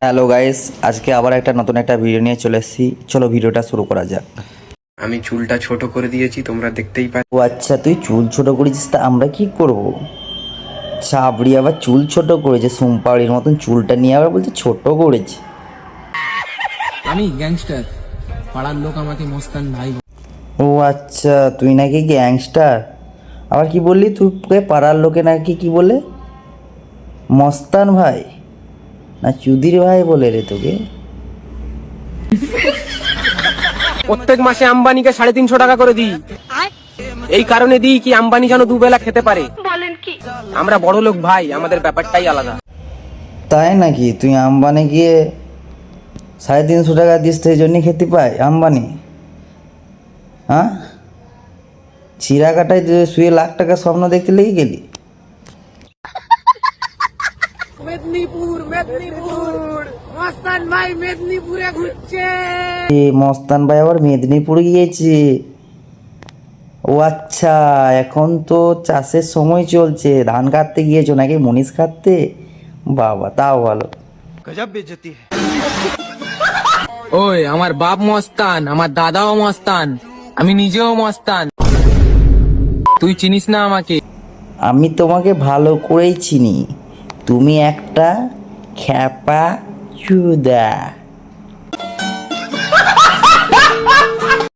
Hello guys, আজকে আবার একটা নতুন একটা ভিডিও নিয়ে চলে এসেছি। চলো ভিডিওটা শুরু করা যাক। আমি চুলটা ছোট করে দিয়েছি, তোমরা দেখতেই পাচ্ছ। ও আচ্ছা, তুই চুল ছোট করেছিস, তা আমরা কি করব? চাবড়ি আবার চুল ছোট করেছে, সোমপাড়ির মতন চুলটা নিয়ে আবার বলছে ছোট করেছে। আমি গ্যাংস্টার, পাড়ার লোক আমাকে মস্তান ভাই বলে। ও আচ্ছা, তুই নাকি গ্যাংস্টার। আবার কি বললি, তুই পাড়ার লোকে নাকি কি বলে? মস্তান ভাই না চুদির ভাই বলে রে তোকে? প্রত্যেক মাসে আম্বানিকে 350 টাকা করে দিই। এই কারণে দিই কি আম্বানি যেন দুবেলা খেতে পারে। আমরা বড় লোক ভাই, আমাদের ব্যাপারটাই আলাদা। তাই নাকি? তুই আম্বানি গিয়ে 350 টাকা দিস, সেই জন্যই খেতে পায় আম্বানি? হ্যাঁ, চিরা কাটায় শুয়ে লাখ টাকা স্বপ্ন দেখতে লেগে গেলি? মেদিনীপুর মস্তান ভাই মেদিনীপুরে ঘুরছে। এ মস্তান ভাই আবার মেদিনীপুর গিয়েছে? ও আচ্ছা, এখন তো চাষের সময় চলছে, ধান কাটতে গিয়েছো নাকি মুনিশ কাটতে? বাবা, তাও ভালো। ওই আমার বাপ মস্তান, আমার দাদাও মস্তান, আমি নিজেও মস্তান। তুই চিনিস না আমাকে? আমি তোমাকে ভালো করেই চিনি, তুমি একটা খ্যাপা চুদা।